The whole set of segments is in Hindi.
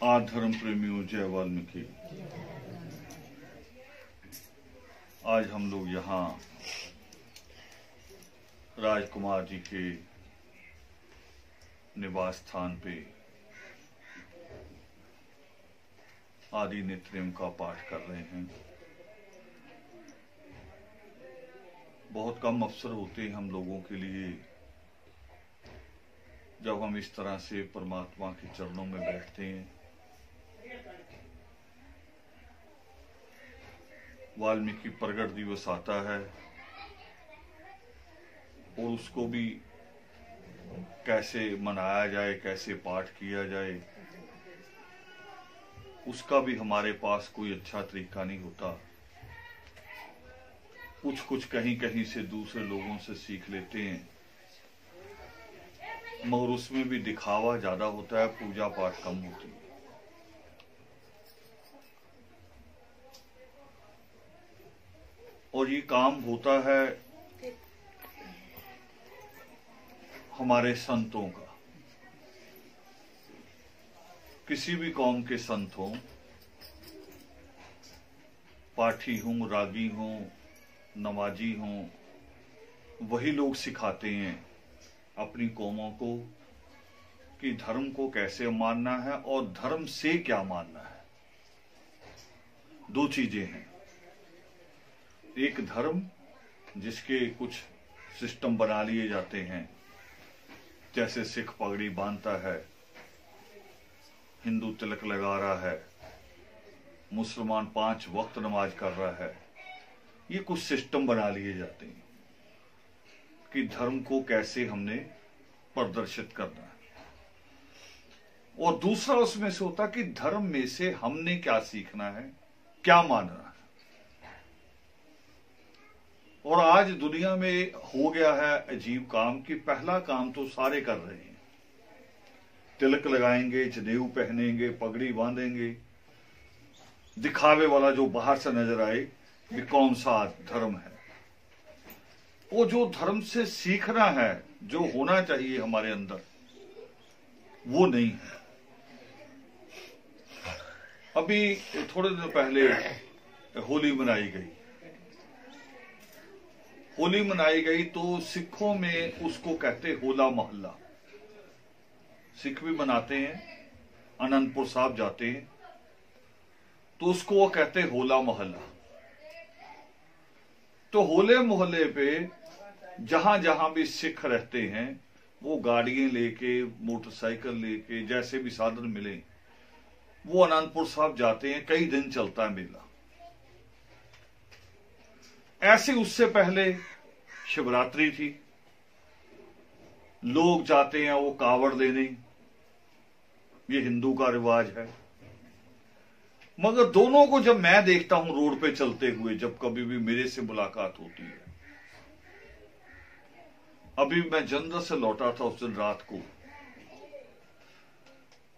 आज धर्म प्रेमियों, जय वाल्मीकि। आज हम लोग यहाँ राजकुमार जी के निवास स्थान पे आदि नेत्रम का पाठ कर रहे हैं। बहुत कम अवसर होते हैं हम लोगों के लिए जब हम इस तरह से परमात्मा के चरणों में बैठते हैं। वाल्मीकि प्रगट दिवस आता है और उसको भी कैसे मनाया जाए, कैसे पाठ किया जाए, उसका भी हमारे पास कोई अच्छा तरीका नहीं होता। कुछ कहीं कहीं से दूसरे लोगों से सीख लेते हैं, मगर उसमें भी दिखावा ज्यादा होता है, पूजा पाठ कम होती है। और ये काम होता है हमारे संतों का। किसी भी कौम के संत हों, पाठी हों, रागी हों, नमाजी हों, वही लोग सिखाते हैं अपनी कौमों को कि धर्म को कैसे मानना है और धर्म से क्या मानना है। दो चीजें हैं, एक धर्म जिसके कुछ सिस्टम बना लिए जाते हैं, जैसे सिख पगड़ी बांधता है, हिंदू तिलक लगा रहा है, मुसलमान 5 वक्त नमाज कर रहा है। ये कुछ सिस्टम बना लिए जाते हैं कि धर्म को कैसे हमने प्रदर्शित करना है। और दूसरा उसमें से होता कि धर्म में से हमने क्या सीखना है, क्या मानना है। और आज दुनिया में हो गया है अजीब काम कि पहला काम तो सारे कर रहे हैं। तिलक लगाएंगे, जनेऊ पहनेंगे, पगड़ी बांधेंगे, दिखावे वाला जो बाहर से नजर आए कि कौन सा धर्म है। वो जो धर्म से सीखना है, जो होना चाहिए हमारे अंदर, वो नहीं है। अभी थोड़े दिन पहले होली मनाई गई। होली मनाई गई तो सिखों में उसको कहते होला मोहल्ला। सिख भी मनाते हैं, अनंतपुर साहब जाते हैं तो उसको वो कहते होला मोहल्ला। तो होले मोहल्ले पे जहां जहां भी सिख रहते हैं, वो गाड़ियां लेके, मोटरसाइकिल लेके, जैसे भी साधन मिले, वो अनंतपुर साहब जाते हैं। कई दिन चलता है मेला। ऐसे उससे पहले शिवरात्रि थी, लोग जाते हैं वो कावड़ लेने, ये हिंदू का रिवाज है। मगर दोनों को जब मैं देखता हूं रोड पे चलते हुए, जब कभी भी मेरे से मुलाकात होती है, अभी मैं जंदर से लौटा था उस दिन रात को,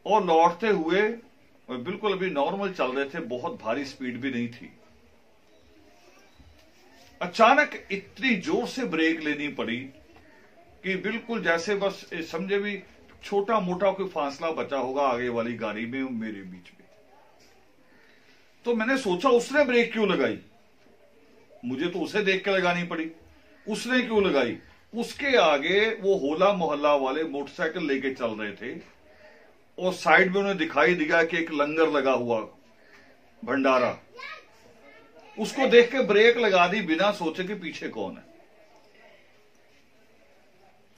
और लौटते हुए बिल्कुल अभी नॉर्मल चल रहे थे, बहुत भारी स्पीड भी नहीं थी। अचानक इतनी जोर से ब्रेक लेनी पड़ी कि बिल्कुल जैसे बस समझे भी छोटा मोटा कोई फासला बचा होगा आगे वाली गाड़ी में और मेरे बीच में। तो मैंने सोचा उसने ब्रेक क्यों लगाई, मुझे तो उसे देख के लगानी पड़ी। उसने क्यों लगाई? उसके आगे वो होला मोहल्ला वाले मोटरसाइकिल लेके चल रहे थे और साइड में उन्हें दिखाई दिया कि एक लंगर लगा हुआ, भंडारा। उसको देख के ब्रेक लगा दी बिना सोचे कि पीछे कौन है।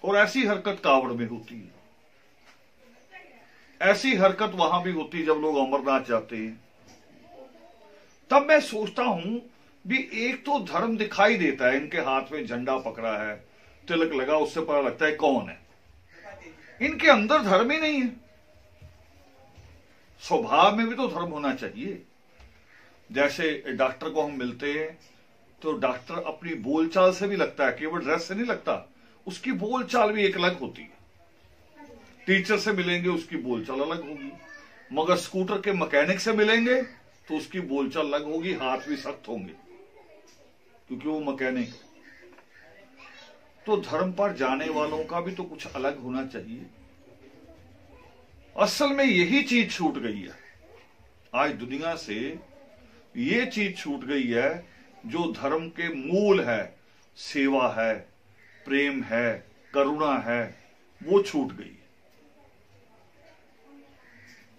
और ऐसी हरकत कावड़ में होती है, ऐसी हरकत वहां भी होती है जब लोग अमरनाथ जाते हैं। तब मैं सोचता हूं भी एक तो धर्म दिखाई देता है, इनके हाथ में झंडा पकड़ा है, तिलक लगा, उससे पता लगता है कौन है। इनके अंदर धर्म ही नहीं है। स्वभाव में भी तो धर्म होना चाहिए। जैसे डॉक्टर को हम मिलते हैं तो डॉक्टर अपनी बोलचाल से भी लगता है, केवल ड्रेस से नहीं लगता, उसकी बोलचाल भी एक अलग होती है। टीचर से मिलेंगे उसकी बोलचाल अलग होगी, मगर स्कूटर के मैकेनिक से मिलेंगे तो उसकी बोलचाल अलग होगी, हाथ भी सख्त होंगे क्योंकि वो मैकेनिक। तो धर्म पर जाने वालों का भी तो कुछ अलग होना चाहिए। असल में यही चीज छूट गई है आज दुनिया से, ये चीज छूट गई है जो धर्म के मूल है, सेवा है, प्रेम है, करुणा है, वो छूट गई।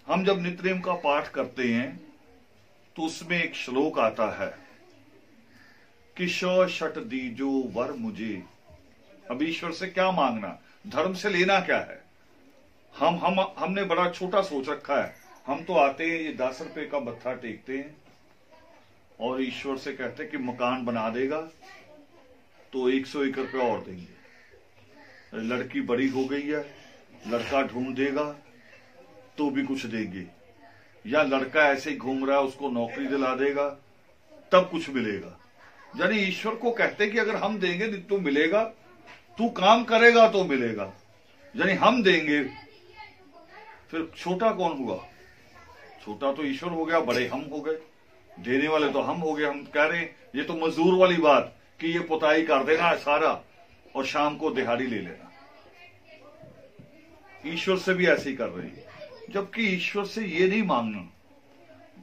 हम जब नित्यनेम का पाठ करते हैं तो उसमें एक श्लोक आता है कि षट दीजो वर मुझे। अब ईश्वर से क्या मांगना, धर्म से लेना क्या है? हमने बड़ा छोटा सोच रखा है। हम तो आते हैं, ये 10 रुपए का मत्था टेकते हैं और ईश्वर से कहते हैं कि मकान बना देगा तो 101 रुपया और देंगे। लड़की बड़ी हो गई है, लड़का ढूंढ देगा तो भी कुछ देंगे, या लड़का ऐसे ही घूम रहा है उसको नौकरी दिला देगा तब कुछ मिलेगा। यानी ईश्वर को कहते कि अगर हम देंगे तो मिलेगा, तू काम करेगा तो मिलेगा। यानी हम देंगे, फिर छोटा कौन हुआ? छोटा तो ईश्वर हो गया, बड़े हम हो गए, देने वाले तो हम हो गए। हम कह रहे हैं ये तो मजदूर वाली बात कि ये पुताई कर देना सारा और शाम को दिहाड़ी ले लेना। ईश्वर से भी ऐसे ही कर रहे हैं, जबकि ईश्वर से ये नहीं मांगना।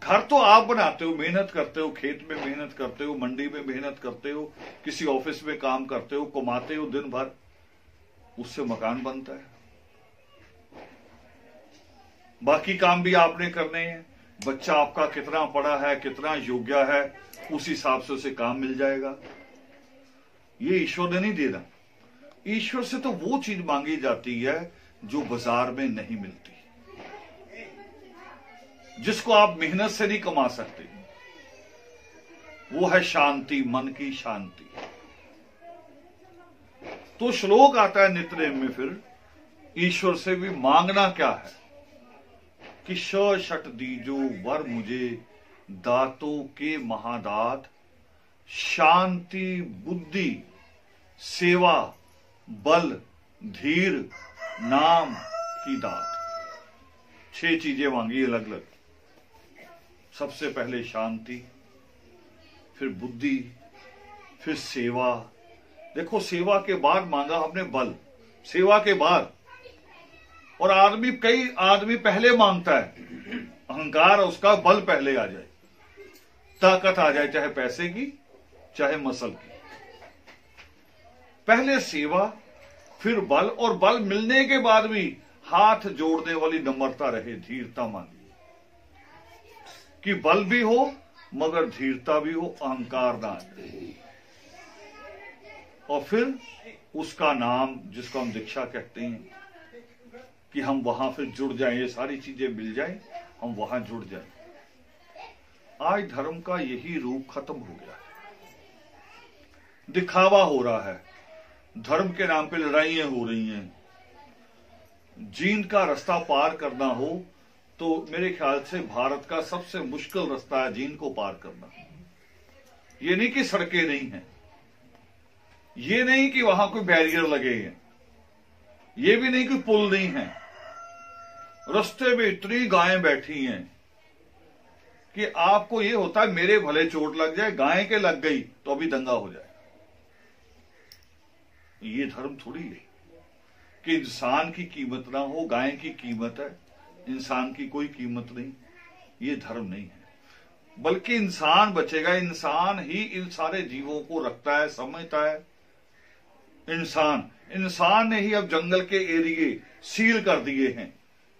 घर तो आप बनाते हो, मेहनत करते हो, खेत में मेहनत करते हो, मंडी में मेहनत करते हो, किसी ऑफिस में काम करते हो, कमाते हो दिन भर, उससे मकान बनता है। बाकी काम भी आपने करने हैं। बच्चा आपका कितना पढ़ा है, कितना योग्य है, उस हिसाब से उसे काम मिल जाएगा। ये ईश्वर ने नहीं देना। ईश्वर से तो वो चीज मांगी जाती है जो बाजार में नहीं मिलती, जिसको आप मेहनत से नहीं कमा सकते। वो है शांति, मन की शांति। तो श्लोक आता है नित्यनेम में फिर ईश्वर से भी मांगना क्या है कि षट दीजो वर मुझे, दातों के महादात, शांति, बुद्धि, सेवा, बल, धीर, नाम की दात। 6 चीजें मांगी अलग अलग। सबसे पहले शांति, फिर बुद्धि, फिर सेवा। देखो, सेवा के बाद मांगा हमने बल, सेवा के बाद। और कई आदमी पहले मांगता है, अहंकार उसका, बल पहले आ जाए, ताकत आ जाए, चाहे पैसे की चाहे मसल की। पहले सेवा, फिर बल, और बल मिलने के बाद भी हाथ जोड़ने वाली नम्रता रहे, धीरता मांगी कि बल भी हो मगर धीरता भी हो, अहंकार ना आए। और फिर उसका नाम, जिसको हम दीक्षा कहते हैं, कि हम वहां फिर जुड़ जाएं, ये सारी चीजें मिल जाएं, हम वहां जुड़ जाएं। आज धर्म का यही रूप खत्म हो गया है। दिखावा हो रहा है, धर्म के नाम पे लड़ाइयां हो रही हैं। जीन का रास्ता पार करना हो तो मेरे ख्याल से भारत का सबसे मुश्किल रास्ता है जीन को पार करना। ये नहीं कि सड़कें नहीं हैं, ये नहीं कि वहां कोई बैरियर लगे हैं, ये भी नहीं कि पुल नहीं है। रास्ते में इतनी गायें बैठी हैं कि आपको ये होता है मेरे भले चोट लग जाए, गाय के लग गई तो अभी दंगा हो जाए। ये धर्म थोड़ी है कि इंसान की कीमत ना हो, गाय की कीमत है, इंसान की कोई कीमत नहीं। ये धर्म नहीं है, बल्कि इंसान बचेगा। इंसान ही इन सारे जीवों को रखता है, समझता है। इंसान ने ही अब जंगल के एरिए सील कर दिए हैं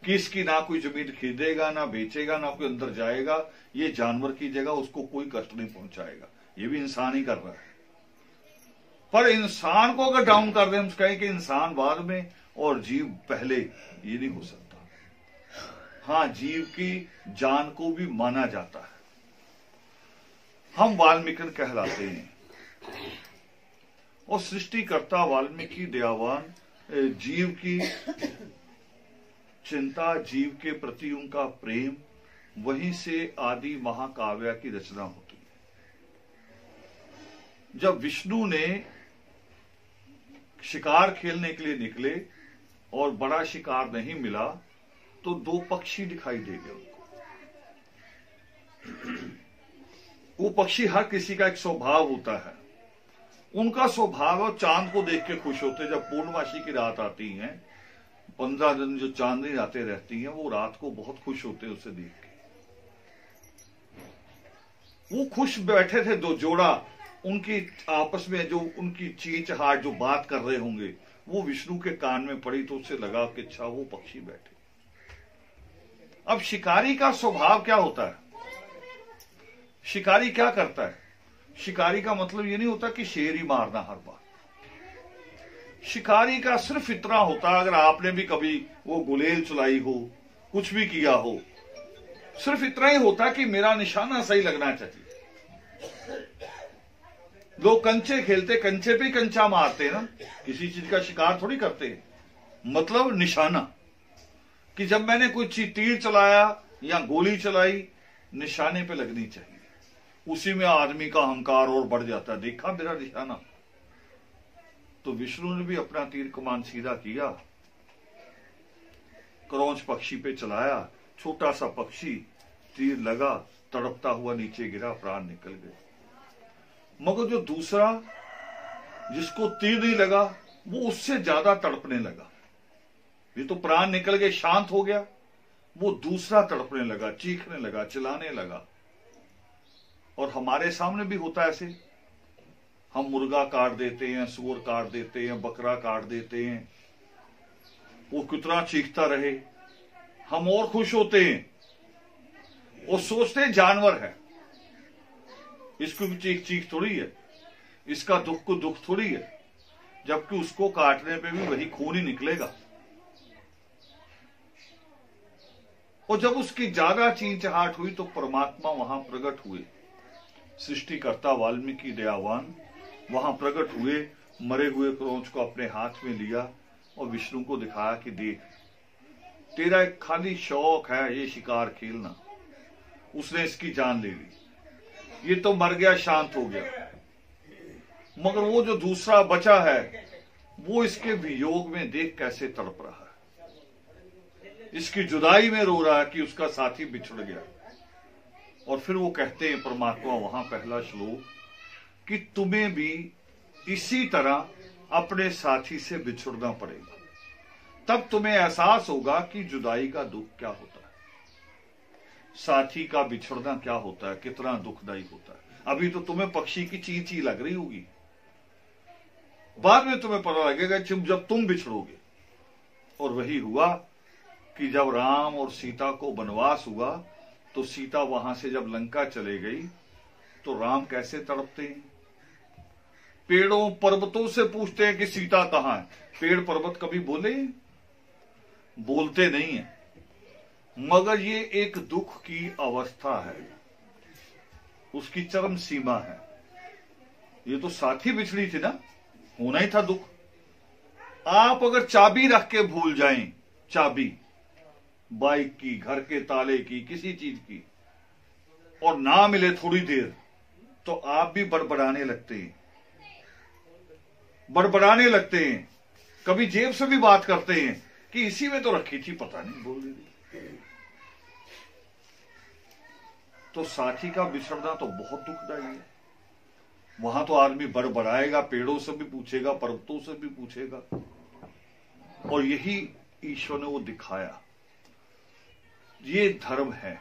कि इसकी ना कोई जमीन खरीदेगा, ना बेचेगा, ना कोई अंदर जाएगा। ये जानवर की जगह, उसको कोई कष्ट नहीं पहुंचाएगा। ये भी इंसान ही कर रहा है। पर इंसान को अगर डाउन कर दें, हम कहें कि इंसान बाद में और जीव पहले, ये नहीं हो सकता। हाँ, जीव की जान को भी माना जाता है। हम वाल्मीकि कहलाते हैं और सृष्टिकर्ता वाल्मीकि दयावान, जीव की चिंता, जीव के प्रति उनका प्रेम, वहीं से आदि महाकाव्य की रचना होती है। जब विष्णु ने शिकार खेलने के लिए निकले और बड़ा शिकार नहीं मिला तो 2 पक्षी दिखाई दे गए उनको। वो पक्षी, हर किसी का एक स्वभाव होता है, उनका स्वभाव है चांद को देख के खुश होते। जब पूर्णमासी की रात आती है, 15 दिन जो चांदनी रातें रहती हैं, वो रात को बहुत खुश होते हैं उसे देख के। वो खुश बैठे थे, दो जोड़ा, उनकी आपस में जो उनकी चींचहाट जो बात कर रहे होंगे, वो विष्णु के कान में पड़ी तो उसे लगा कि अच्छा वो पक्षी बैठे। अब शिकारी का स्वभाव क्या होता है? शिकारी क्या करता है? शिकारी का मतलब ये नहीं होता कि शेर ही मारना हर बार। शिकारी का सिर्फ इतना होता है, अगर आपने भी कभी वो गुलेल चलाई हो, कुछ भी किया हो, सिर्फ इतना ही होता कि मेरा निशाना सही लगना चाहिए। लोग कंचे खेलते, कंचे पे कंचा मारते ना, किसी चीज का शिकार थोड़ी करते। मतलब निशाना, कि जब मैंने कोई चीज तीर चलाया या गोली चलाई, निशाने पे लगनी चाहिए। उसी में आदमी का अहंकार और बढ़ जाता है, देखा मेरा निशाना। तो विष्णु ने भी अपना तीर कमान सीधा किया, क्रौंच पक्षी पे चलाया। छोटा सा पक्षी, तीर लगा, तड़पता हुआ नीचे गिरा, प्राण निकल गए। मगर जो दूसरा जिसको तीर नहीं लगा, वो उससे ज्यादा तड़पने लगा। ये तो प्राण निकल गए, शांत हो गया, वो दूसरा तड़पने लगा, चीखने लगा, चिल्लाने लगा। और हमारे सामने भी होता है ऐसे। हम मुर्गा काट देते हैं, सूअर काट देते हैं, बकरा काट देते हैं, वो कितना चीखता रहे, हम और खुश होते हैं और सोचते हैं जानवर है, इसको भी चीख चीख थोड़ी है, इसका दुख को दुख थोड़ी है, जबकि उसको काटने पे भी वही खून ही निकलेगा। और जब उसकी ज्यादा चींचहाट हुई तो परमात्मा वहां प्रकट हुए। सृष्टिकर्ता वाल्मीकि दयावान वहां प्रकट हुए, मरे हुए क्रौंच को अपने हाथ में लिया और विष्णु को दिखाया कि देख, तेरा एक खाली शौक है ये शिकार खेलना, उसने इसकी जान ले ली, ये तो मर गया, शांत हो गया। मगर वो जो दूसरा बचा है, वो इसके वियोग में देख कैसे तड़प रहा है, इसकी जुदाई में रो रहा है कि उसका साथी बिछड़ गया। और फिर वो कहते हैं परमात्मा वहां, पहला श्लोक, कि तुम्हें भी इसी तरह अपने साथी से बिछुड़ना पड़ेगा, तब तुम्हें एहसास होगा कि जुदाई का दुख क्या होता है, साथी का बिछड़ना क्या होता है, कितना दुखदायी होता है। अभी तो तुम्हें पक्षी की चींची लग रही होगी, बाद में तुम्हें पता लगेगा जब तुम बिछड़ोगे। और वही हुआ कि जब राम और सीता को वनवास हुआ, तो सीता वहां से जब लंका चले गई, तो राम कैसे तड़पते हैं, पेड़ों पर्वतों से पूछते हैं कि सीता कहां है। पेड़ पर्वत कभी बोलते नहीं है। मगर ये एक दुख की अवस्था है, उसकी चरम सीमा है। ये तो साथी बिछड़ी थी ना, होना ही था दुख। आप अगर चाबी रख के भूल जाएं, चाबी बाइक की, घर के ताले की, किसी चीज की, और ना मिले थोड़ी देर, तो आप भी बड़बड़ाने लगते हैं, कभी जेब से भी बात करते हैं कि इसी में तो रखी थी, पता नहीं बोल दी। तो साथी का बिछड़ना तो बहुत दुखदायी है। वहां तो आदमी बड़बड़ाएगा, पेड़ों से भी पूछेगा, पर्वतों से भी पूछेगा। और यही ईश्वर ने वो दिखाया। ये धर्म है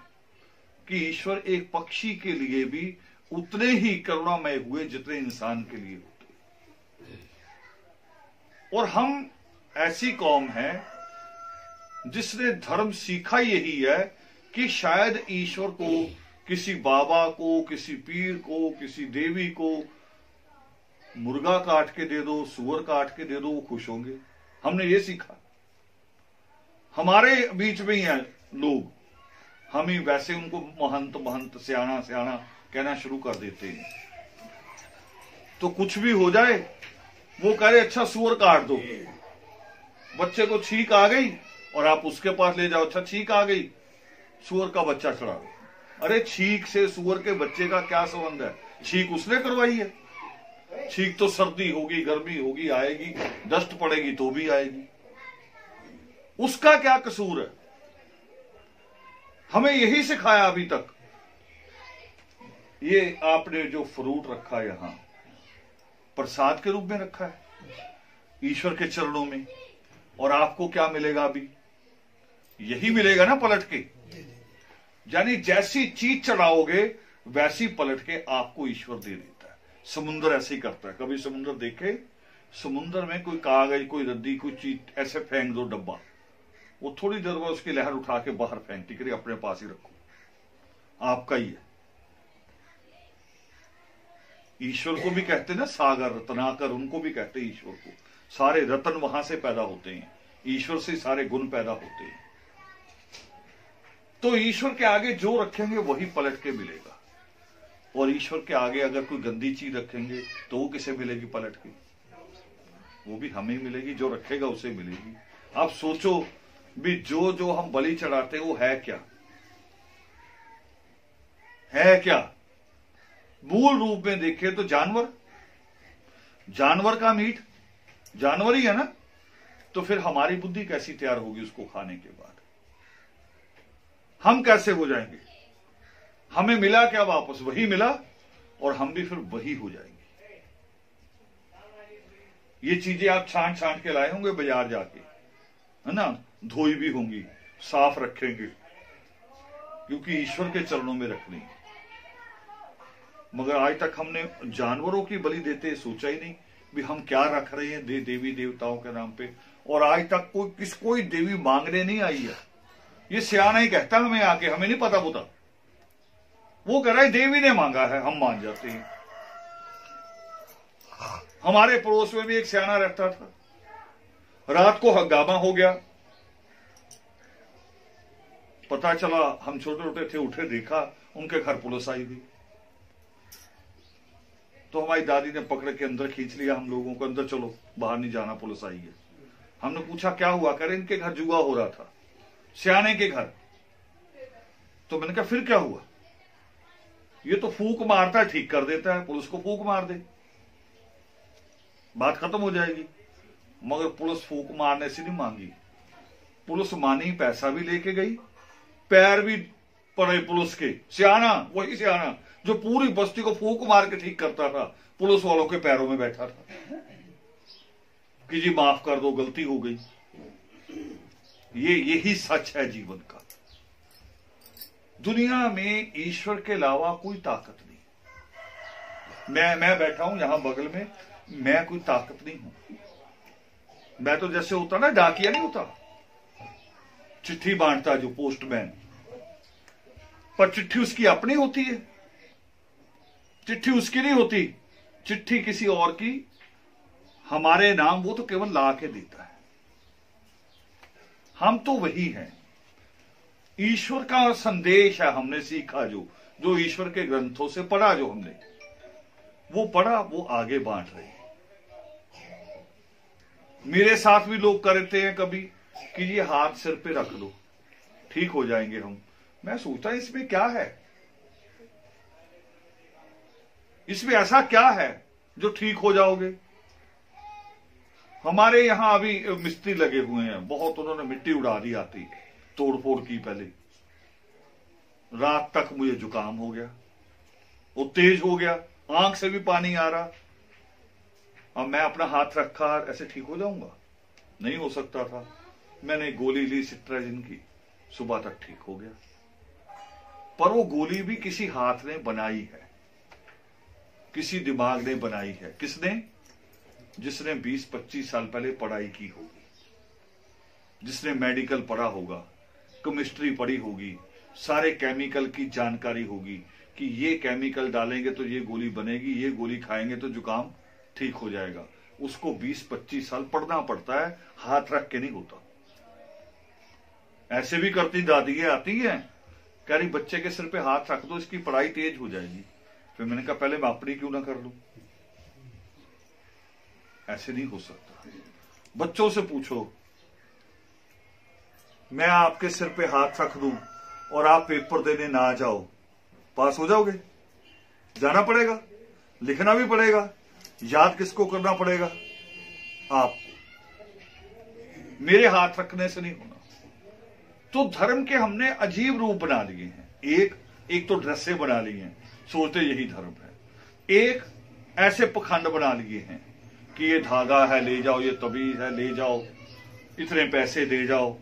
कि ईश्वर एक पक्षी के लिए भी उतने ही करुणामय हुए जितने इंसान के लिए होते। और हम ऐसी कौम है जिसने धर्म सीखा यही है कि शायद ईश्वर को, किसी बाबा को, किसी पीर को, किसी देवी को मुर्गा काट के दे दो, सुअर काट के दे दो, वो खुश होंगे। हमने ये सीखा। हमारे बीच में ही है लोग, हम ही वैसे उनको महंत सियाना कहना शुरू कर देते हैं। तो कुछ भी हो जाए, वो कह रहे अच्छा सुअर काट दो, बच्चे को छींक आ गई और आप उसके पास ले जाओ, अच्छा छींक आ गई, सुअर का बच्चा चढ़ा दो। अरे छींक से सुअर के बच्चे का क्या संबंध है? छींक उसने करवाई है। छींक तो सर्दी होगी, गर्मी होगी, आएगी, डस्ट पड़ेगी तो भी आएगी, उसका क्या कसूर है? हमें यही सिखाया अभी तक। ये आपने जो फ्रूट रखा यहां, प्रसाद के रूप में रखा है ईश्वर के चरणों में। और आपको क्या मिलेगा? अभी यही मिलेगा ना पलट के। यानी जैसी चीज चढ़ाओगे वैसी पलट के आपको ईश्वर दे देता है। समुद्र ऐसे ही करता है। कभी समुद्र देखे? समुद्र में कोई कागज, कोई रद्दी, कोई चीज ऐसे फेंक दो डब्बा, वो थोड़ी देर में उसकी लहर उठा के बाहर फेंकती, करिए अपने पास ही रखो, आपका ही है। ईश्वर को भी कहते ना सागर, रत्नाकर, उनको भी कहते हैं ईश्वर को। सारे रत्न वहां से पैदा होते हैं, ईश्वर से सारे गुण पैदा होते हैं। तो ईश्वर के आगे जो रखेंगे वही पलट के मिलेगा। और ईश्वर के आगे अगर कोई गंदी चीज रखेंगे तो वो किसे मिलेगी पलट के? वो भी हमें मिलेगी, जो रखेगा उसे मिलेगी। आप सोचो भी, जो जो हम बलि चढ़ाते हैं वो है क्या? है क्या? मूल रूप में देखें तो जानवर, जानवर का मीट जानवर ही है ना। तो फिर हमारी बुद्धि कैसी तैयार होगी उसको खाने के बाद? हम कैसे हो जाएंगे? हमें मिला क्या वापस? वही मिला, और हम भी फिर वही हो जाएंगे। ये चीजें आप छांट छांट के लाए होंगे बाजार जाके, है ना, धोई भी होंगी, साफ रखेंगे, क्योंकि ईश्वर के चरणों में रखनी है। मगर आज तक हमने जानवरों की बलि देते सोचा ही नहीं भी हम क्या रख रहे हैं देवी देवताओं के नाम पे। और आज तक कोई देवी मांगने नहीं आई है। ये सियाना ही कहता हमें आके, हमें नहीं पता बुता, वो कह रहा है देवी ने मांगा है, हम मान जाते हैं। हमारे पड़ोस में भी एक सियाना रहता था, रात को हंगामा हो गया, पता चला, हम छोटे छोटे थे, उठे, देखा उनके घर पुलिस आई थी। तो हमारी दादी ने पकड़ के अंदर खींच लिया हम लोगों को, अंदर चलो, बाहर नहीं जाना, पुलिस आई है। हमने पूछा क्या हुआ? कह रहे इनके घर जुआ हो रहा था, सियाने के घर। तो मैंने कहा फिर क्या हुआ? ये तो फूक मारता है, ठीक कर देता है, पुलिस को फूक मार दे, बात खत्म हो जाएगी। मगर पुलिस फूक मारने से नहीं मांगी, पुलिस मानी, पैसा भी लेके गई, पैर भी पड़े पुलिस के। सियाना, वही सियाना जो पूरी बस्ती को फूक मार के ठीक करता था, पुलिस वालों के पैरों में बैठा था कि जी माफ कर दो, गलती हो गई। यही सच है जीवन का। दुनिया में ईश्वर के अलावा कोई ताकत नहीं। मैं बैठा हूं यहां बगल में, मैं कोई ताकत नहीं हूं। मैं तो जैसे होता ना डाकिया नहीं होता, चिट्ठी बांटता जो पोस्टमैन, पर चिट्ठी उसकी अपनी होती है, चिट्ठी उसकी नहीं होती, चिट्ठी किसी और की हमारे नाम, वो तो केवल ला के देता है। हम तो वही हैं। ईश्वर का संदेश है, हमने सीखा जो ईश्वर के ग्रंथों से पढ़ा, जो हमने वो पढ़ा, वो आगे बांट रहे हैं। मेरे साथ भी लोग करते हैं कभी कि ये हाथ सिर पे रख लो, ठीक हो जाएंगे हम। मैं सोचता इसमें क्या है? इसमें ऐसा क्या है जो ठीक हो जाओगे? हमारे यहां अभी मिस्त्री लगे हुए हैं बहुत, उन्होंने मिट्टी उड़ा दी आती, तोड़फोड़ की। पहले रात तक मुझे जुकाम हो गया, वो तेज हो गया, आंख से भी पानी आ रहा। अब मैं अपना हाथ रखा, ऐसे ठीक हो जाऊंगा? नहीं हो सकता था। मैंने गोली ली सिट्राजिन की, सुबह तक ठीक हो गया। पर वो गोली भी किसी हाथ ने बनाई है, किसी दिमाग ने बनाई है। किसने? जिसने 20-25 साल पहले पढ़ाई की होगी, जिसने मेडिकल पढ़ा होगा, केमिस्ट्री पढ़ी होगी, सारे केमिकल की जानकारी होगी कि ये केमिकल डालेंगे तो ये गोली बनेगी, ये गोली खाएंगे तो जुकाम ठीक हो जाएगा। उसको 20-25 साल पढ़ना पड़ता है, हाथ रख के नहीं होता। ऐसे भी करती दादियां आती हैं, कह रही बच्चे के सिर पे हाथ रख दो, इसकी पढ़ाई तेज हो जाएगी। फिर मैंने कहा पहले मैं अपनी क्यों ना कर लूं? ऐसे नहीं हो सकता। बच्चों से पूछो, मैं आपके सिर पे हाथ रख दूं और आप पेपर देने ना जाओ, पास हो जाओगे? जाना पड़ेगा, लिखना भी पड़ेगा, याद किसको करना पड़ेगा? आप। मेरे हाथ रखने से नहीं होना। तो धर्म के हमने अजीब रूप बना लिए हैं। एक तो ड्रेसें बना ली हैं, सोचते यही धर्म है। एक ऐसे पखंड बना लिए हैं कि ये धागा है ले जाओ, ये तबीज है ले जाओ, इतने पैसे दे जाओ,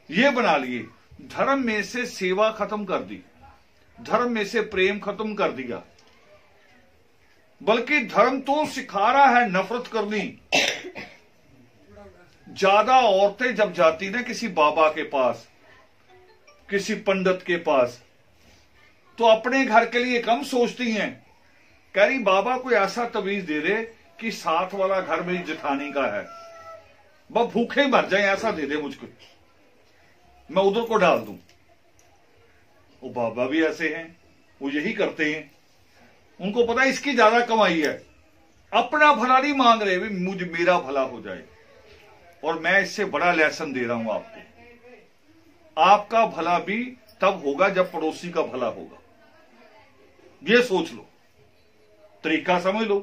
ये बना लिए। धर्म में से सेवा खत्म कर दी, धर्म में से प्रेम खत्म कर दिया, बल्कि धर्म तो सिखा रहा है नफरत करनी। ज्यादा औरतें जब जाती ना किसी बाबा के पास, किसी पंडित के पास, तो अपने घर के लिए कम सोचती हैं। कह रही बाबा कोई ऐसा तवीज दे दे कि साथ वाला घर मेरी जेठानी का है, बस भूखे मर जाए ऐसा दे दे मुझको, मैं उधर को डाल दूं। वो बाबा भी ऐसे हैं, वो यही करते हैं। उनको पता है इसकी ज्यादा कमाई है, अपना भला नहीं मांग रहे, मुझे मेरा भला हो जाए। और मैं इससे बड़ा लेसन दे रहा हूं आपको, आपका भला भी तब होगा जब पड़ोसी का भला होगा। ये सोच लो, तरीका समझ लो।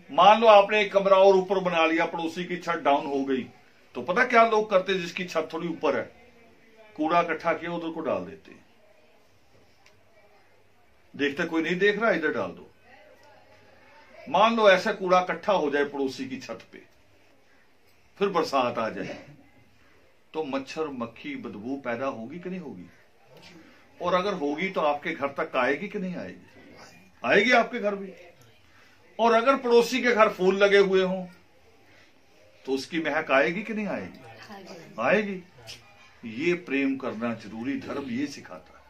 मान लो आपने एक कमरा और ऊपर बना लिया, पड़ोसी की छत डाउन हो गई, तो पता क्या लोग करते, जिसकी छत थोड़ी ऊपर है, कूड़ा इकट्ठा किया उधर को डाल देते हैं। देखते कोई नहीं देख रहा, इधर डाल दो। मान लो ऐसा कूड़ा इकट्ठा हो जाए पड़ोसी की छत पे, फिर बरसात आ जाए, तो मच्छर मक्खी बदबू पैदा होगी कि नहीं होगी? और अगर होगी तो आपके घर तक आएगी कि नहीं आएगी? आएगी आपके घर भी। और अगर पड़ोसी के घर फूल लगे हुए हों तो उसकी महक आएगी कि नहीं आएगी? आएगी। ये प्रेम करना जरूरी, धर्म ये सिखाता है।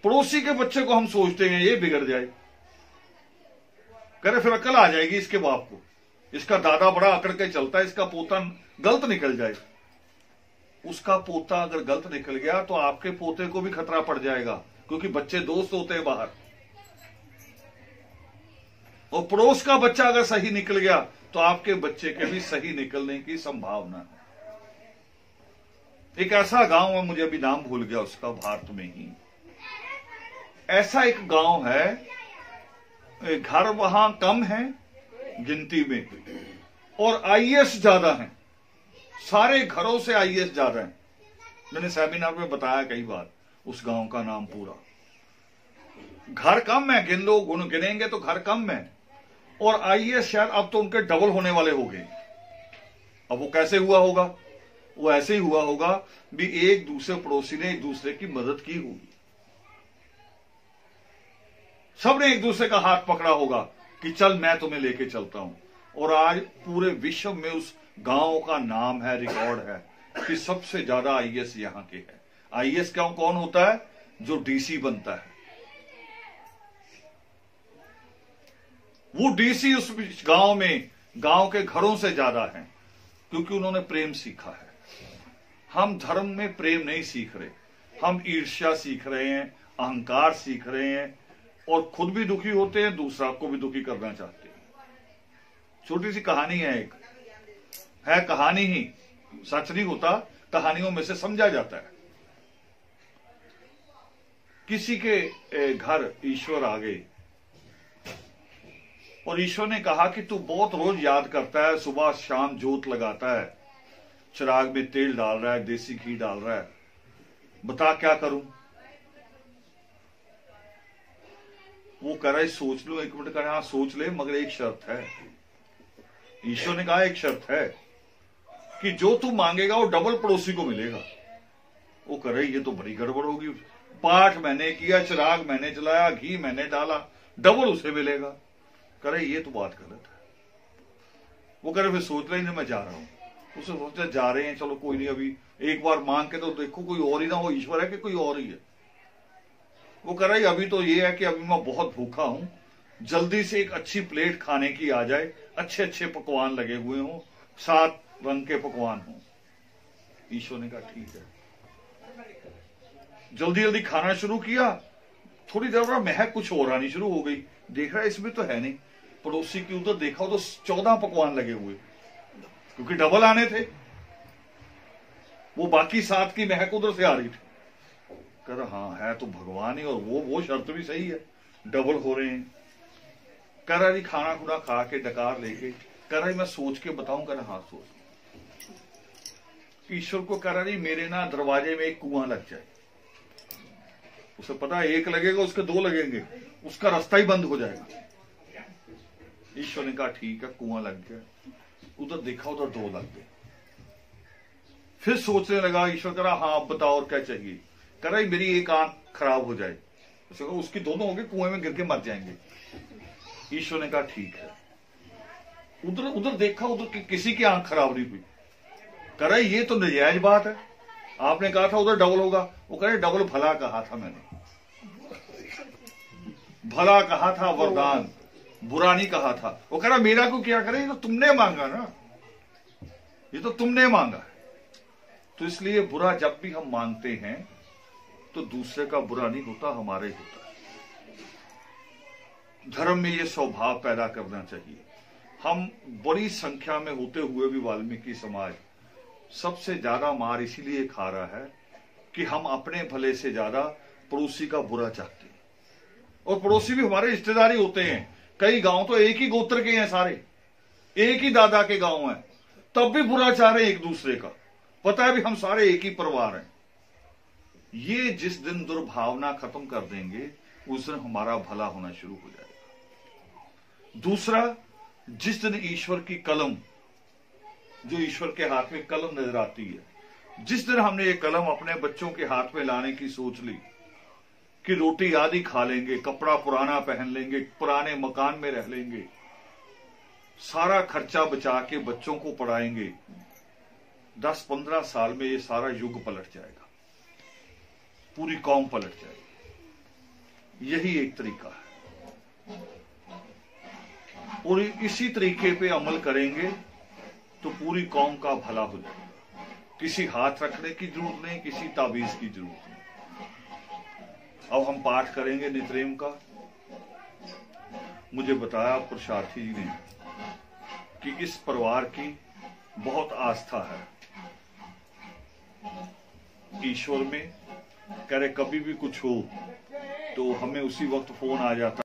पड़ोसी के बच्चे को हम सोचते हैं ये बिगड़ जाए, करे फिर अकल आ जाएगी इसके बाप को, इसका दादा बड़ा अकड़ के चलता है, इसका पोता गलत निकल जाए। उसका पोता अगर गलत निकल गया तो आपके पोते को भी खतरा पड़ जाएगा, क्योंकि बच्चे दोस्त होते हैं बाहर। और पड़ोस का बच्चा अगर सही निकल गया तो आपके बच्चे के भी सही निकलने की संभावना है। एक ऐसा गांव है, मुझे अभी नाम भूल गया उसका, भारत में ही ऐसा एक गांव है, घर वहां कम है गिनती में और आईएएस ज्यादा है, सारे घरों से आईएएस ज्यादा है। मैंने सेमिनार में बताया कई बार उस गांव का नाम पूरा। घर कम है, गिन लो, गुण गिनेंगे तो घर कम है, और आईएएस शायद अब तो उनके डबल होने वाले हो गए। अब वो कैसे हुआ होगा? वो ऐसे ही हुआ होगा भी एक दूसरे पड़ोसी ने एक दूसरे की मदद की होगी, सबने एक दूसरे का हाथ पकड़ा होगा कि चल मैं तुम्हें लेके चलता हूं। और आज पूरे विश्व में उस गांव का नाम है, रिकॉर्ड है कि सबसे ज्यादा आईएएस यहां के हैं। आईएएस कौन होता है? जो डीसी बनता है, वो डीसी उस गांव में, गांव के घरों से ज्यादा है, क्योंकि उन्होंने प्रेम सीखा है। हम धर्म में प्रेम नहीं सीख रहे, हम ईर्ष्या सीख रहे हैं, अहंकार सीख रहे हैं, और खुद भी दुखी होते हैं, दूसरा को भी दुखी करना चाहते हैं। छोटी सी कहानी है, एक है कहानी ही, सच नहीं होता, कहानियों में से समझा जाता है। किसी के घर ईश्वर आ गए और ईश्वर ने कहा कि तू बहुत रोज याद करता है, सुबह शाम जोत लगाता है, चिराग में तेल डाल रहा है, देसी घी डाल रहा है, बता क्या करूं? वो कह रहा है सोच लो, एक मिनट, कह रहा सोच ले, मगर एक शर्त है। ईश्वर ने कहा एक शर्त है कि जो तू मांगेगा वो डबल पड़ोसी को मिलेगा। वो कह रही ये तो बड़ी गड़बड़ होगी, पाठ मैंने किया, चिराग मैंने जलाया, घी मैंने डाला, डबल उसे मिलेगा। कह रहे ये तो बात गलत है। वो कह रहे फिर सोच रहे मैं जा रहा हूं। उसे सोचा जा रहे हैं, चलो कोई नहीं, अभी एक बार मांग के तो देखो कोई और ही ना हो, ईश्वर है कि कोई और ही है। वो कह रही अभी तो ये है कि अभी मैं बहुत भूखा हूं, जल्दी से एक अच्छी प्लेट खाने की आ जाए, अच्छे अच्छे पकवान लगे हुए हों, 7 रंग के पकवान हों। ईश्वर ने कहा ठीक है। जल्दी जल्दी खाना शुरू किया, थोड़ी देर बाद महक कुछ और आनी शुरू हो गई। देख रहा है इसमें तो है नहीं, पड़ोसी की उधर देखा तो 14 पकवान लगे हुए, क्योंकि डबल आने थे, वो बाकी 7 की महक उधर से आ रही थी। कह रहा हाँ है तो भगवान ही, और वो शर्त भी सही है, डबल हो रहे हैं। कह रहा जी खाना खुना खा के डकार लेके, कह रहा मैं सोच के बताऊं? कह रहा हाँ सोच। ईश्वर को कह रहा जी मेरे ना दरवाजे में एक कुआं लग जाए। उसे पता है एक लगेगा उसके 2 लगेंगे, उसका रास्ता ही बंद हो जाएगा। ईश्वर ने कहा ठीक है, कुआं लग गया। उधर देखा, उधर 2 लग गए। फिर सोचने लगा, ईश्वर कह रहा हाँ अब बताओ और क्या चाहिए। कह रहा मेरी एक आंख खराब हो जाए। उसकी दोनों होंगे, कुएं में गिर के मर जाएंगे। ईश्वर ने कहा ठीक है। उधर देखा, उधर किसी की आंख खराब नहीं हुई। कह रहा ये तो नाजायज बात है, आपने कहा था उधर डबल होगा। वो कह रहे डबल भला कहा था मैंने, भला कहा था, वरदान, बुरा नहीं कहा था। वो कह रहा मेरा को क्या करे, ये तो तुमने मांगा ना, ये तो तुमने मांगा। तो इसलिए बुरा जब भी हम मांगते हैं तो दूसरे का बुरा नहीं होता, हमारे होता है। धर्म में ये स्वभाव पैदा करना चाहिए। हम बड़ी संख्या में होते हुए भी वाल्मीकि समाज सबसे ज्यादा मार इसीलिए खा रहा है कि हम अपने भले से ज्यादा पड़ोसी का बुरा चाहते हैं। और पड़ोसी भी हमारे रिश्तेदारी होते हैं। कई गांव तो एक ही गोत्र के हैं, सारे एक ही दादा के गांव हैं, तब भी बुरा चाह रहे हैं एक दूसरे का। पता है भी हम सारे एक ही परिवार हैं। ये जिस दिन दुर्भावना खत्म कर देंगे उस दिन हमारा भला होना शुरू हो जाएगा। दूसरा, जिस दिन ईश्वर की कलम, जो ईश्वर के हाथ में कलम नजर आती है, जिस दिन हमने ये कलम अपने बच्चों के हाथ में लाने की सोच ली कि रोटी आदि खा लेंगे, कपड़ा पुराना पहन लेंगे, पुराने मकान में रह लेंगे, सारा खर्चा बचा के बच्चों को पढ़ाएंगे, 10-15 साल में ये सारा युग पलट जाएगा, पूरी कौम पलट जाएगी। यही एक तरीका है। और इसी तरीके पे अमल करेंगे तो पूरी कौम का भला हो जाएगा। किसी हाथ रखने की जरूरत नहीं, किसी ताबीज की जरूरत नहीं। अब हम पाठ करेंगे नितरेम का। मुझे बताया पुरुषार्थी जी ने कि इस परिवार की बहुत आस्था है ईश्वर में। कह रहे कभी भी कुछ हो तो हमें उसी वक्त फोन आ जाता